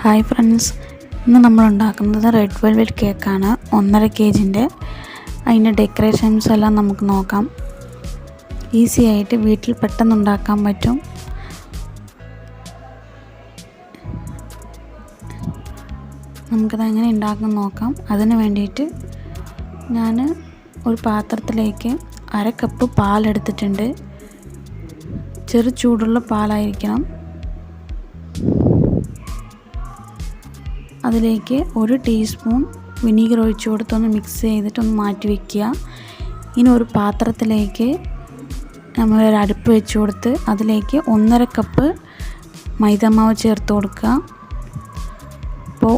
Hi friends, ഇന്ന് നമ്മൾ ഉണ്ടാക്കുന്നത് റെഡ് വെൽവെറ്റ് കേക്കാണ്. 1.5 kg. അതിൻ്റെ ഡെക്കറേഷൻസ് എല്ലാം നമുക്ക് നോക്കാം. ഈസി ആയിട്ട് വീട്ടിൽ പെട്ടെന്ന് ഉണ്ടാക്കാൻ പറ്റും. നമുക്കത് എങ്ങനെ ഉണ്ടാക്കാൻ നോക്കാം. അതിന് വേണ്ടിയിട്ട് ഞാൻ ഒരു പാത്രത്തിലേക്ക് 1/2 കപ്പ് പാലെടുത്തിട്ടുണ്ട്. ചെറു ചൂടുള്ള പാലായിരിക്കണം. അതിലേക്ക് 1 ടീസ്പൂൺ വിനീഗർ ഒഴിച്ചു കൊടുത്തൊന്ന് മിക്സ് ചെയ്തിട്ടൊന്ന് മാറ്റി വയ്ക്കുക. ഇനി ഒരു പാത്രത്തിലേക്ക് നമ്മളൊരു അടുപ്പ് വെച്ച് കൊടുത്ത് അതിലേക്ക് 1.5 കപ്പ് മൈദമാവ് ചേർത്ത് കൊടുക്കുക. അപ്പോൾ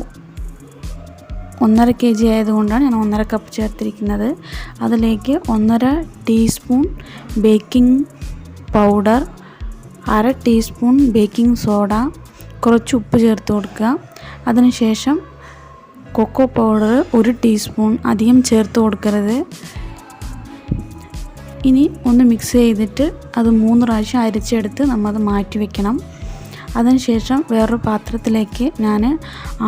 1.5 kg ആയതുകൊണ്ടാണ് ഞാൻ 1.5 കപ്പ് ചേർത്തിരിക്കുന്നത്. അതിലേക്ക് 1.5 teaspoon baking powder, 1/2 teaspoon baking soda, കുറച്ച് ഉപ്പ് ചേർത്ത് കൊടുക്കുക. അതിനുശേഷം കൊക്കോ പൗഡർ 1 ടീസ്പൂൺ, അധികം ചേർത്ത് കൊടുക്കരുത്. ഇനി ഒന്ന് മിക്സ് ചെയ്തിട്ട് അത് 3 പ്രാവശ്യം അരിച്ചെടുത്ത് നമ്മളത് മാറ്റി വയ്ക്കണം. അതിനുശേഷം വേറൊരു പാത്രത്തിലേക്ക് ഞാൻ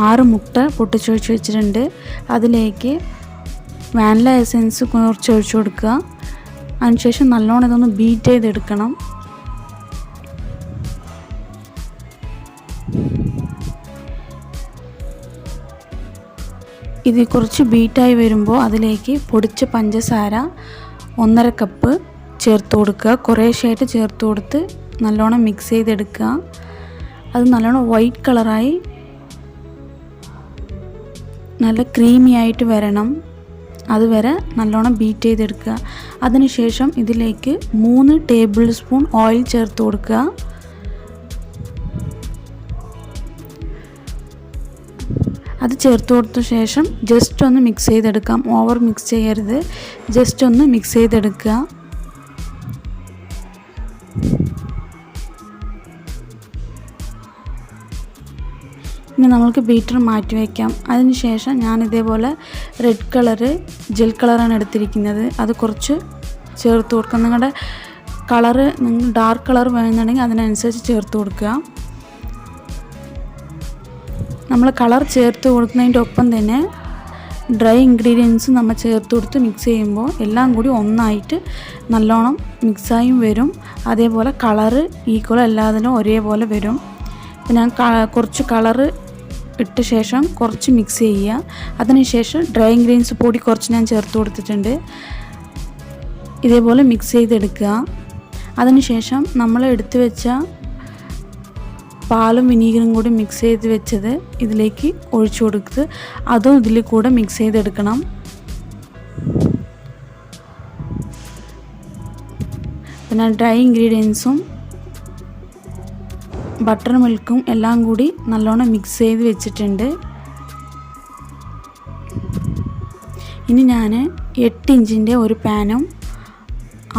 6 മുട്ട പൊട്ടിച്ചൊഴിച്ച് വെച്ചിട്ടുണ്ട്. അതിലേക്ക് വാനില എസൻസ് കുറച്ച് ഒഴിച്ച് കൊടുക്കുക. അതിനുശേഷം നല്ലോണം ഇതൊന്ന് ബീറ്റ് ചെയ്തെടുക്കണം. ഇത് കുറച്ച് ബീറ്റായി വരുമ്പോൾ അതിലേക്ക് പൊടിച്ച പഞ്ചസാര 1.5 കപ്പ് ചേർത്ത് കൊടുക്കുക. കുറേശ്ശായിട്ട് ചേർത്ത് കൊടുത്ത് നല്ലോണം മിക്സ് ചെയ്തെടുക്കുക. അത് നല്ലോണം വൈറ്റ് കളറായി നല്ല ക്രീമി ആയിട്ട് വരണം. അതുവരെ നല്ലോണം ബീറ്റ് ചെയ്തെടുക്കുക. അതിനുശേഷം ഇതിലേക്ക് 3 ടേബിൾ സ്പൂൺ ഓയിൽ ചേർത്ത് കൊടുക്കുക. അത് ചേർത്ത് കൊടുത്ത ശേഷം ജസ്റ്റ് ഒന്ന് മിക്സ് ചെയ്തെടുക്കാം. ഓവർ മിക്സ് ചെയ്യരുത്, ജസ്റ്റ് ഒന്ന് മിക്സ് ചെയ്തെടുക്കുക. ഇനി നമ്മൾക്ക് ബീറ്റർ മാറ്റി വയ്ക്കാം. അതിനുശേഷം ഞാൻ ഇതേപോലെ റെഡ് കളറ് ജെൽ കളറാണ് എടുത്തിരിക്കുന്നത്. അത് കുറച്ച് ചേർത്ത് കൊടുക്കുക. നിങ്ങളുടെ കളറ് നിങ്ങൾ ഡാർക്ക് കളർ വേണമെന്നുണ്ടെങ്കിൽ അതിനനുസരിച്ച് ചേർത്ത് കൊടുക്കുക. നമ്മൾ കളർ ചേർത്ത് കൊടുക്കുന്നതിൻ്റെ ഒപ്പം തന്നെ ഡ്രൈ ഇൻഗ്രീഡിയൻസ് നമ്മൾ ചേർത്ത് കൊടുത്ത് മിക്സ് ചെയ്യുമ്പോൾ എല്ലാം കൂടി ഒന്നായിട്ട് നല്ലോണം മിക്സായും വരും. അതേപോലെ കളറ് ഈക്വൽ എല്ലാത്തിനും ഒരേപോലെ വരും. അപ്പോൾ ഞാൻ കുറച്ച് കളറ് ഇട്ട ശേഷം കുറച്ച് മിക്സ് ചെയ്യുക. അതിനുശേഷം ഡ്രൈ ഇൻഗ്രീഡിയൻസ് പൊടി കുറച്ച് ഞാൻ ചേർത്ത് കൊടുത്തിട്ടുണ്ട്. ഇതേപോലെ മിക്സ് ചെയ്തെടുക്കുക. അതിനുശേഷം നമ്മൾ എടുത്തു വെച്ച പാലും വിനീഗറും കൂടി മിക്സ് ചെയ്ത് വെച്ചത് ഇതിലേക്ക് ഒഴിച്ചു കൊടുത്ത് അതും ഇതിൽ കൂടെ മിക്സ് ചെയ്തെടുക്കണം. പിന്നെ ഡ്രൈ ഇൻഗ്രീഡിയൻസും ബട്ടർ മിൽക്കും എല്ലാം കൂടി നല്ലോണം മിക്സ് ചെയ്ത് വെച്ചിട്ടുണ്ട്. ഇനി ഞാൻ 8 ഇഞ്ചിൻ്റെ ഒരു പാനും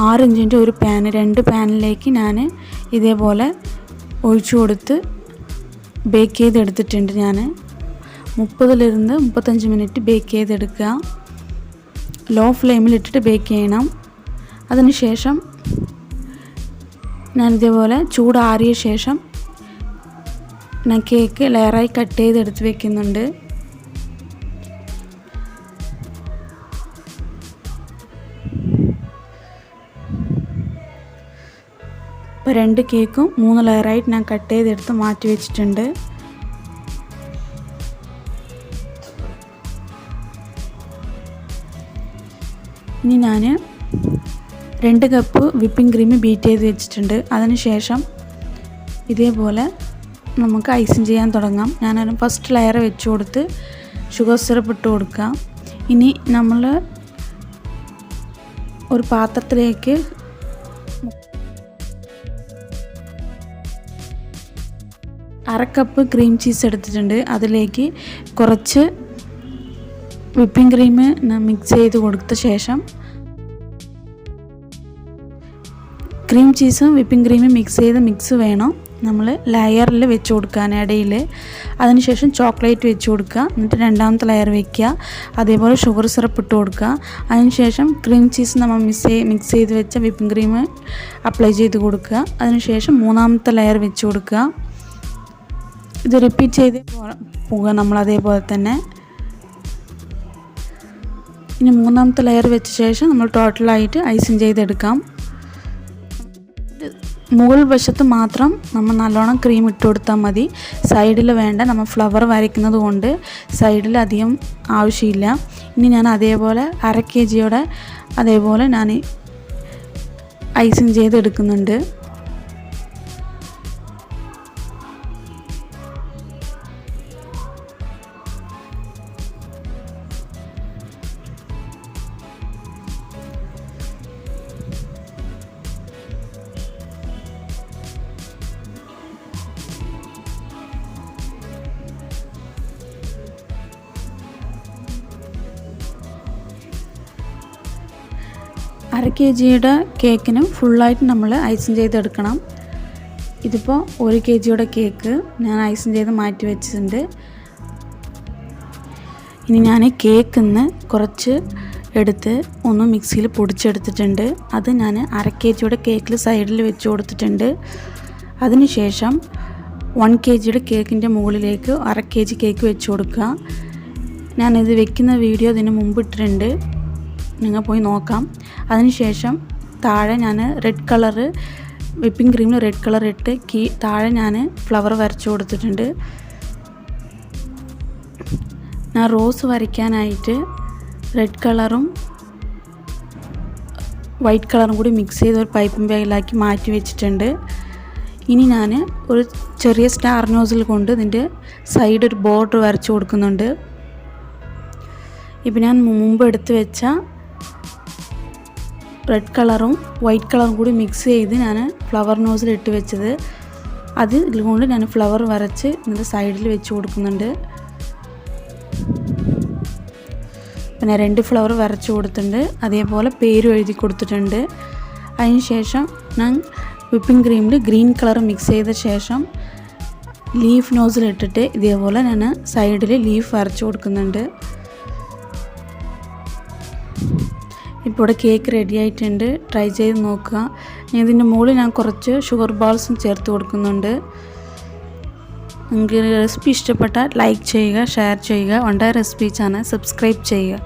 6 ഇഞ്ചിൻ്റെ ഒരു പാന്, 2 പാനിലേക്ക് ഞാൻ ഇതേപോലെ ഒഴിച്ചു കൊടുത്ത് ബേക്ക് ചെയ്തെടുത്തിട്ടുണ്ട്. ഞാൻ 30 to 35 മിനിറ്റ് ബേക്ക് ചെയ്തെടുക്കുക. ലോ ഫ്ലെയിമിലിട്ടിട്ട് ബേക്ക് ചെയ്യണം. അതിനുശേഷം ഞാൻ ഇതേപോലെ ചൂടാറിയ ശേഷം ഞാൻ കേക്ക് ലെയറായി കട്ട് ചെയ്തെടുത്ത് വെക്കുന്നുണ്ട്. ഇപ്പോൾ 2 കേക്കും 3 ലെയറായിട്ട് ഞാൻ കട്ട് ചെയ്തെടുത്ത് മാറ്റി വെച്ചിട്ടുണ്ട്. ഇനി ഞാൻ 2 കപ്പ് വിപ്പിംഗ് ക്രീം ബീറ്റ് ചെയ്ത് വെച്ചിട്ടുണ്ട്. അതിനുശേഷം ഇതേപോലെ നമുക്ക് ഐസിങ് ചെയ്യാൻ തുടങ്ങാം. ഞാനൊരു ഫസ്റ്റ് ലെയർ വെച്ച് കൊടുത്ത് ഷുഗർ സിറപ്പ് ഇട്ട് കൊടുക്കാം. ഇനി നമ്മൾ ഒരു പാത്രത്തിലേക്ക് 1/2 കപ്പ് ക്രീം ചീസ് എടുത്തിട്ടുണ്ട്. അതിലേക്ക് കുറച്ച് വിപ്പിംഗ് ക്രീം മിക്സ് ചെയ്ത് കൊടുത്ത ശേഷം ക്രീം ചീസും വിപ്പിംഗ് ക്രീമും മിക്സ് ചെയ്ത് മിക്സ് വേണം നമ്മൾ ലെയറിൽ വെച്ച് കൊടുക്കാൻ ഇടയിൽ. അതിനുശേഷം ചോക്ലേറ്റ് വെച്ച് കൊടുക്കുക. എന്നിട്ട് രണ്ടാമത്തെ ലെയർ വയ്ക്കുക. അതേപോലെ ഷുഗർ സിറപ്പ് ഇട്ട് കൊടുക്കുക. അതിനുശേഷം ക്രീം ചീസ് നമ്മൾ മിക്സ് ചെയ്ത് വെച്ച വിപ്പിംഗ് ക്രീം അപ്ലൈ ചെയ്ത് കൊടുക്കുക. അതിനുശേഷം മൂന്നാമത്തെ ലെയർ വെച്ച് കൊടുക്കുക. ഇത് റിപ്പീറ്റ് ചെയ്ത് പോവുക നമ്മൾ അതേപോലെ തന്നെ. ഇനി മൂന്നാമത്തെ ലെയർ വെച്ച ശേഷം നമ്മൾ ടോട്ടലായിട്ട് ഐസിങ് ചെയ്തെടുക്കാം. മുകൾ വശത്ത് മാത്രം നമ്മൾ നല്ലോണം ക്രീം ഇട്ട് കൊടുത്താൽ മതി. സൈഡിൽ വേണ്ട, നമ്മൾ ഫ്ലവർ വരയ്ക്കുന്നത് കൊണ്ട് സൈഡിൽ അധികം ആവശ്യമില്ല. ഇനി ഞാൻ അതേപോലെ 1/2 kg അതേപോലെ ഞാൻ ഐസിങ് ചെയ്തെടുക്കുന്നുണ്ട്. അര kg കേക്കിനും ഫുള്ളായിട്ട് നമ്മൾ ഐസിങ് ചെയ്തെടുക്കണം. ഇതിപ്പോൾ 1 kg കേക്ക് ഞാൻ ഐസിങ് ചെയ്ത് മാറ്റി വെച്ചിട്ടുണ്ട്. ഇനി ഞാൻ കേക്കിന്ന് കുറച്ച് എടുത്ത് ഒന്ന് മിക്സിയിൽ പൊടിച്ചെടുത്തിട്ടുണ്ട്. അത് ഞാൻ 1/2 kg കേക്കിൽ സൈഡിൽ വെച്ച് കൊടുത്തിട്ടുണ്ട്. അതിനുശേഷം 1 kg കേക്കിൻ്റെ മുകളിലേക്ക് 1/2 kg കേക്ക് വെച്ച് കൊടുക്കുക. ഞാനിത് വെക്കുന്ന വീഡിയോ ഇതിന് മുമ്പ് ഇട്ടിട്ടുണ്ട്, നിങ്ങൾ പോയി നോക്കാം. അതിനുശേഷം താഴെ ഞാൻ റെഡ് കളറ് വിപ്പിംഗ് ക്രീമിൽ റെഡ് കളർ ഇട്ട് താഴെ ഞാൻ ഫ്ലവർ വരച്ചു കൊടുത്തിട്ടുണ്ട്. ഞാൻ റോസ് വരയ്ക്കാനായിട്ട് റെഡ് കളറും വൈറ്റ് കളറും കൂടി മിക്സ് ചെയ്ത് ഒരു പൈപ്പിംഗ് ബാഗിലാക്കി മാറ്റി വെച്ചിട്ടുണ്ട്. ഇനി ഞാൻ ഒരു ചെറിയ സ്റ്റാർ നോസിൽ കൊണ്ട് ഇതിൻ്റെ സൈഡ് ഒരു ബോർഡർ വരച്ചു കൊടുക്കുന്നുണ്ട്. ഇപ്പം ഞാൻ മുമ്പ് എടുത്ത് വെച്ച റെഡ് കളറും വൈറ്റ് കളറും കൂടി മിക്സ് ചെയ്ത് ഞാൻ ഫ്ലവർ നോസിൽ ഇട്ട് വെച്ചത്, ഇതിലുകൊണ്ട് ഞാൻ ഫ്ലവർ വരച്ച് ഇതിൻ്റെ സൈഡിൽ വെച്ച് കൊടുക്കുന്നുണ്ട്. പിന്നെ 2 ഫ്ലവർ വരച്ച് കൊടുത്തിട്ടുണ്ട്, അതേപോലെ പേരും എഴുതി കൊടുത്തിട്ടുണ്ട്. അതിന് ശേഷം ഞാൻ വിപ്പിംഗ് ക്രീമിൽ ഗ്രീൻ കളർ മിക്സ് ചെയ്ത ശേഷം ലീഫ് നോസിൽ ഇട്ടിട്ട് ഇതേപോലെ ഞാൻ സൈഡിൽ ലീഫ് വരച്ച് കൊടുക്കുന്നുണ്ട്. ഇപ്പോൾ ഇവിടെ കേക്ക് റെഡി ആയിട്ടുണ്ട്, ട്രൈ ചെയ്ത് നോക്കുക. ഇതിൻ്റെ മുകളിൽ ഞാൻ കുറച്ച് ഷുഗർ ബാൾസും ചേർത്ത് കൊടുക്കുന്നുണ്ട്. നിങ്ങൾക്ക് റെസിപ്പി ഇഷ്ടപ്പെട്ടാൽ ലൈക്ക് ചെയ്യുക, ഷെയർ ചെയ്യുക. വണ്ടർ റെസിപ്പി ചാനൽ സബ്സ്ക്രൈബ് ചെയ്യുക.